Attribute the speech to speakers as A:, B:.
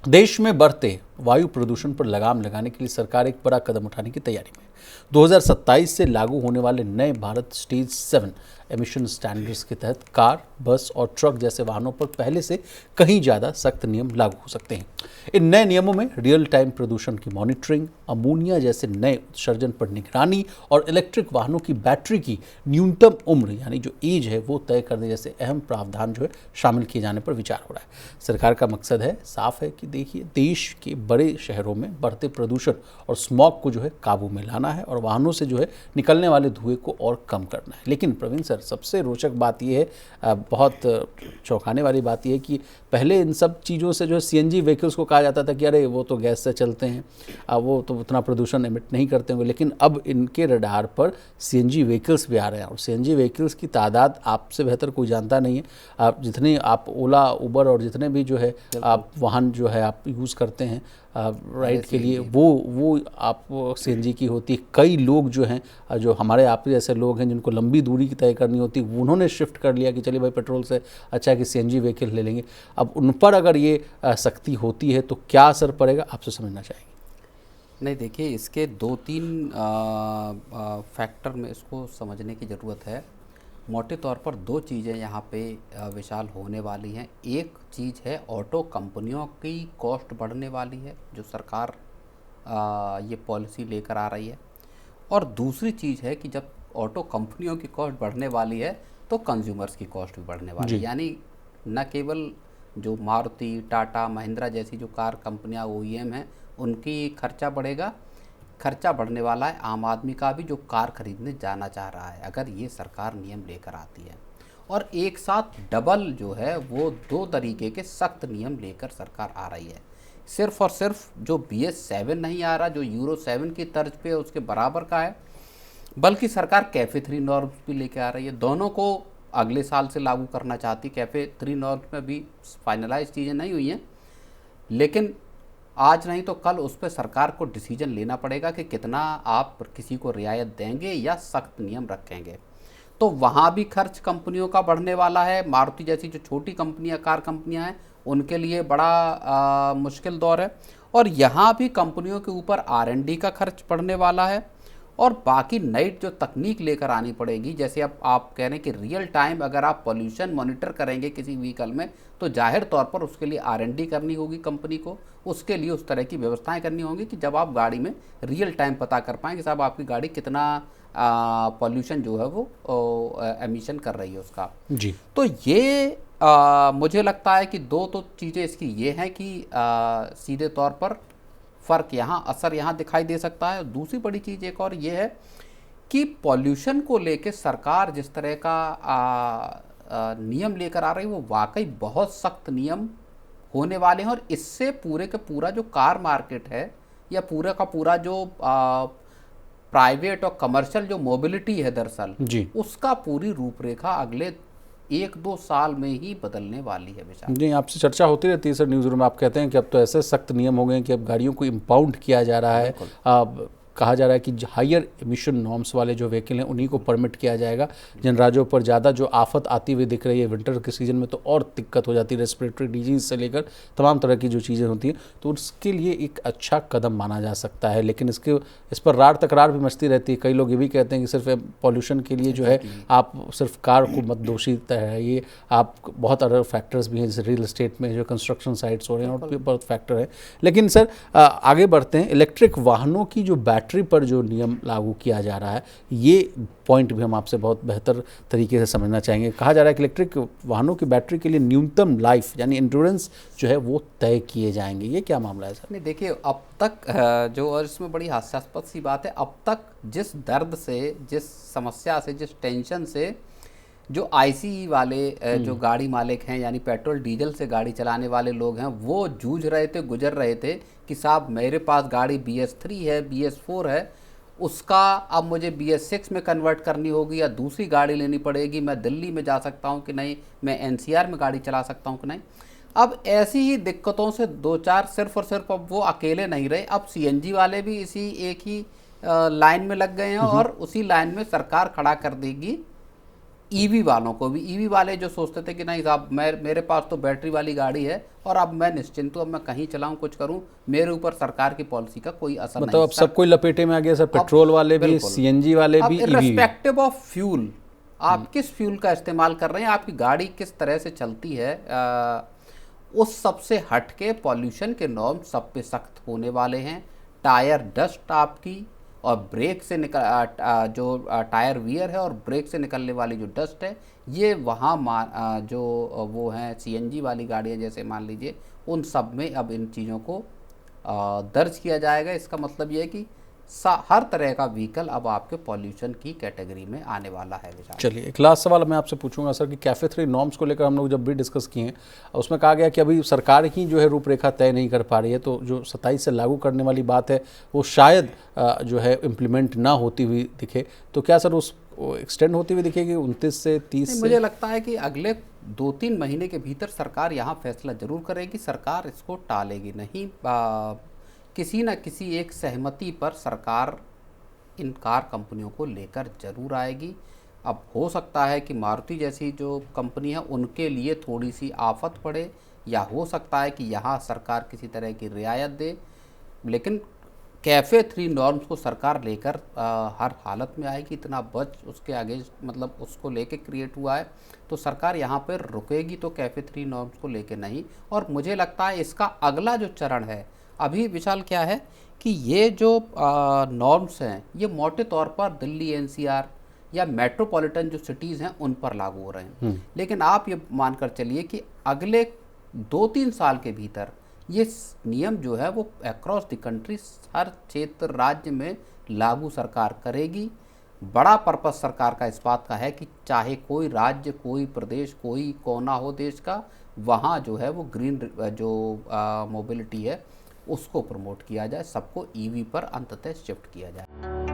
A: देश में बढ़ते वायु प्रदूषण पर लगाम लगाने के लिए सरकार एक बड़ा कदम उठाने की तैयारी में है। 2027 से लागू होने वाले नए भारत स्टेज 7 एमिशन स्टैंडर्ड्स के तहत कार, बस और ट्रक जैसे वाहनों पर पहले से कहीं ज़्यादा सख्त नियम लागू हो सकते हैं। इन नए नियमों में रियल टाइम प्रदूषण की मॉनिटरिंग, अमोनिया जैसे नए उत्सर्जन पर निगरानी और इलेक्ट्रिक वाहनों की बैटरी की न्यूनतम उम्र यानी जो एज है वो तय करने जैसे अहम प्रावधान जो है शामिल किए जाने पर विचार हो रहा है। सरकार का मकसद है साफ है कि देखिए, देश के बड़े शहरों में बढ़ते प्रदूषण और स्मॉग को जो है काबू में लाना है और वाहनों से जो है निकलने वाले धुएं को और कम करना है। लेकिन प्रवीण सर, सबसे रोचक बात यह है, बहुत चौंकाने वाली बात यह है कि पहले इन सब चीज़ों से जो है सीएनजी व्हीकल्स को कहा जाता था कि अरे वो तो गैस से चलते हैं, वो तो उतना प्रदूषण एमिट नहीं करते होंगे। लेकिन अब इनके रडार पर सीएनजी व्हीकल्स भी आ रहे हैं और सीएनजी व्हीकल्स की तादाद आपसे बेहतर कोई जानता नहीं है। आप जितने आप ओला, उबर और जितने भी जो है आप वाहन जो है आप यूज़ करते हैं राइड के लिए, वो आप सीएनजी की होती है। कई लोग जो हैं, जो हमारे आप जैसे लोग हैं जिनको लंबी दूरी की तय करनी होती, उन्होंने शिफ्ट कर लिया कि चलिए भाई पेट्रोल से अच्छा है कि सीएनजी व्हीकल ले लेंगे। अब उन पर अगर ये सख्ती होती है तो क्या असर पड़ेगा, आपसे समझना चाहेंगे।
B: नहीं, देखिए, इसके दो तीन फैक्टर में इसको समझने की ज़रूरत है। मोटे तौर पर दो चीज़ें यहाँ पे विशाल होने वाली हैं। एक चीज़ है ऑटो कंपनियों की कॉस्ट बढ़ने वाली है, जो सरकार ये पॉलिसी लेकर आ रही है। और दूसरी चीज़ है कि जब ऑटो कंपनियों की कॉस्ट बढ़ने वाली है तो कंज्यूमर्स की कॉस्ट भी बढ़ने वाली है। यानी न केवल जो मारुति, टाटा, महिंद्रा जैसी जो कार कंपनियाँ ओईएम हैं उनकी खर्चा बढ़ेगा, खर्चा बढ़ने वाला है आम आदमी का भी, जो कार खरीदने जाना चाह रहा है, अगर ये सरकार नियम लेकर आती है। और एक साथ डबल जो है वो दो तरीके के सख्त नियम लेकर सरकार आ रही है। सिर्फ और सिर्फ जो BS7 नहीं आ रहा, जो यूरो 7 की तर्ज पे उसके बराबर का है, बल्कि सरकार कैफे 3 नॉर्म्स भी लेके आ रही है। दोनों को अगले साल से लागू करना चाहती। कैफे 3 नॉर्म्स में भी फाइनलाइज चीज़ें नहीं हुई हैं, लेकिन आज नहीं तो कल उस पर सरकार को डिसीजन लेना पड़ेगा कि कितना आप किसी को रियायत देंगे या सख्त नियम रखेंगे। तो वहाँ भी खर्च कंपनियों का बढ़ने वाला है। मारुति जैसी जो छोटी कंपनियाँ, कार कंपनियाँ हैं, उनके लिए बड़ा मुश्किल दौर है। और यहाँ भी कंपनियों के ऊपर R&D का खर्च बढ़ने वाला है और बाकी नई जो तकनीक लेकर आनी पड़ेगी। जैसे अब आप कह रहे हैं कि रियल टाइम अगर आप पॉल्यूशन मॉनिटर करेंगे किसी व्हीकल में, तो जाहिर तौर पर उसके लिए R&D करनी होगी कंपनी को। उसके लिए उस तरह की व्यवस्थाएं करनी होंगी कि जब आप गाड़ी में रियल टाइम पता कर पाएँ कि साहब आपकी गाड़ी कितना पॉल्यूशन जो है वो एमिशन कर रही है उसका।
A: जी।
B: तो ये मुझे लगता है कि दो तो चीज़ें इसकी ये हैं कि सीधे तौर पर फ़र्क यहाँ, असर यहाँ दिखाई दे सकता है। दूसरी बड़ी चीज़ एक और ये है कि पॉल्यूशन को लेके सरकार जिस तरह का नियम लेकर आ रही है वो वाकई बहुत सख्त नियम होने वाले हैं। और इससे पूरे का पूरा जो कार मार्केट है या पूरा का पूरा जो प्राइवेट और कमर्शियल जो मोबिलिटी है दरअसल, उसका पूरी रूपरेखा अगले 1-2 साल में ही बदलने वाली है। विशाल
A: जी, आपसे चर्चा होती रहती है सर न्यूज़ रूम में। आप कहते हैं कि अब तो ऐसे सख्त नियम हो गए हैं कि अब गाड़ियों को इम्पाउंड किया जा रहा है। कहा जा रहा है कि हायर एमिशन नॉर्म्स वाले जो व्हीकल हैं उन्हीं को परमिट किया जाएगा। जिन राज्यों पर ज़्यादा जो आफत आती हुई दिख रही है विंटर के सीज़न में, तो और दिक्कत हो जाती है, रेस्पिरेटरी डिजीज़ से लेकर तमाम तरह की जो चीज़ें होती हैं, तो उसके लिए एक अच्छा कदम माना जा सकता है। लेकिन इस पर रार तकरार भी मचती रहती है। कई लोग ये भी कहते हैं कि सिर्फ पॉल्यूशन के लिए जो है आप सिर्फ कार को मत दोषी ठहराइए, आप बहुत अदर फैक्टर्स भी हैं, जैसे रियल एस्टेट में जो कंस्ट्रक्शन साइट्स हो रहे हैं और भी बहुत फैक्टर है। लेकिन सर आगे बढ़ते हैं। इलेक्ट्रिक वाहनों की जो बैटरी पर जो नियम लागू किया जा रहा है, ये पॉइंट भी हम आपसे बहुत बेहतर तरीके से समझना चाहेंगे। कहा जा रहा है कि इलेक्ट्रिक वाहनों की बैटरी के लिए न्यूनतम लाइफ यानी एंड्योरेंस जो है वो तय किए जाएंगे। ये क्या मामला है सर?
B: नहीं, देखिए, अब तक जो, और इसमें बड़ी हास्यास्पद सी बात है, अब तक जिस दर्द से, जिस समस्या से, जिस टेंशन से जो ICE वाले जो गाड़ी मालिक हैं यानी पेट्रोल डीजल से गाड़ी चलाने वाले लोग हैं, वो जूझ रहे थे, गुजर रहे थे कि साहब मेरे पास गाड़ी BS3 है, BS4 है, उसका अब मुझे BS6 में कन्वर्ट करनी होगी या दूसरी गाड़ी लेनी पड़ेगी। मैं दिल्ली में जा सकता हूँ कि नहीं, मैं NCR में गाड़ी चला सकता हूँ कि नहीं। अब ऐसी ही दिक्कतों से दो चार, सिर्फ और सिर्फ अब वो अकेले नहीं रहे, अब CNG वाले भी इसी एक ही लाइन में लग गए हैं और उसी लाइन में सरकार खड़ा कर देगी ईवी वालों को भी, ईवी वाले जो सोचते थे कि नहीं साहब मेरे पास तो बैटरी वाली गाड़ी है और अब मैं निश्चिंत हूँ, अब मैं कहीं चलाऊं कुछ करूं, मेरे ऊपर सरकार की पॉलिसी का कोई असर
A: मतलब
B: नहीं।
A: अब सब कोई लपेटे में आ गया सर, पेट्रोल वाले भी,
B: बिल्कुल।
A: सीएनजी वाले
B: अब
A: भी, ईवी भी।
B: इर्रेस्पेक्टिव ऑफ फ्यूल, आप किस फ्यूल का इस्तेमाल कर रहे हैं, आपकी गाड़ी किस तरह से चलती है, उस सबसे हट के पॉल्यूशन के नॉर्म सब पे सख्त होने वाले हैं। टायर डस्ट आपकी और ब्रेक से जो टायर वियर है और ब्रेक से निकलने वाली जो डस्ट है, ये वहाँ जो वो हैं सीएनजी वाली गाड़ियाँ जैसे मान लीजिए, उन सब में अब इन चीज़ों को दर्ज किया जाएगा। इसका मतलब ये है कि हर तरह का व्हीकल अब आपके पॉल्यूशन की कैटेगरी में आने वाला है विशाल।
A: चलिए, एक लास्ट सवाल मैं आपसे पूछूंगा सर कि कैफ़े 3 नॉर्म्स को लेकर हम लोग जब भी डिस्कस किए हैं, उसमें कहा गया कि अभी सरकार ही जो है रूपरेखा तय नहीं कर पा रही है, तो जो 27 से लागू करने वाली बात है वो शायद जो है इम्प्लीमेंट ना होती हुई दिखे, तो क्या सर उस एक्सटेंड होती हुई दिखेगी 29 से 30 से?
B: मुझे लगता है कि अगले 2-3 महीने के भीतर सरकार यहाँ फैसला जरूर करेगी, सरकार इसको टालेगी नहीं। किसी न किसी एक सहमति पर सरकार इन कार कंपनियों को लेकर जरूर आएगी। अब हो सकता है कि मारुति जैसी जो कंपनी है उनके लिए थोड़ी सी आफत पड़े, या हो सकता है कि यहाँ सरकार किसी तरह की रियायत दे, लेकिन कैफ़े 3 नॉर्म्स को सरकार लेकर हर हालत में आएगी। इतना बच उसके आगे मतलब उसको लेके क्रिएट हुआ है, तो सरकार यहाँ पर रुकेगी तो कैफ़े 3 नॉर्म्स को लेके नहीं। और मुझे लगता है इसका अगला जो चरण है अभी विशाल क्या है कि ये जो नॉर्म्स हैं ये मोटे तौर पर दिल्ली एनसीआर या मेट्रोपॉलिटन जो सिटीज़ हैं उन पर लागू हो रहे हैं, लेकिन आप ये मानकर चलिए कि अगले 2-3 साल के भीतर ये नियम जो है वो अक्रॉस द कंट्री हर क्षेत्र राज्य में लागू सरकार करेगी। बड़ा पर्पस सरकार का इस बात का है कि चाहे कोई राज्य, कोई प्रदेश, कोई कोना हो देश का, वहाँ जो है वो ग्रीन जो मोबिलिटी है उसको प्रमोट किया जाए, सबको ईवी पर अंततः शिफ्ट किया जाए।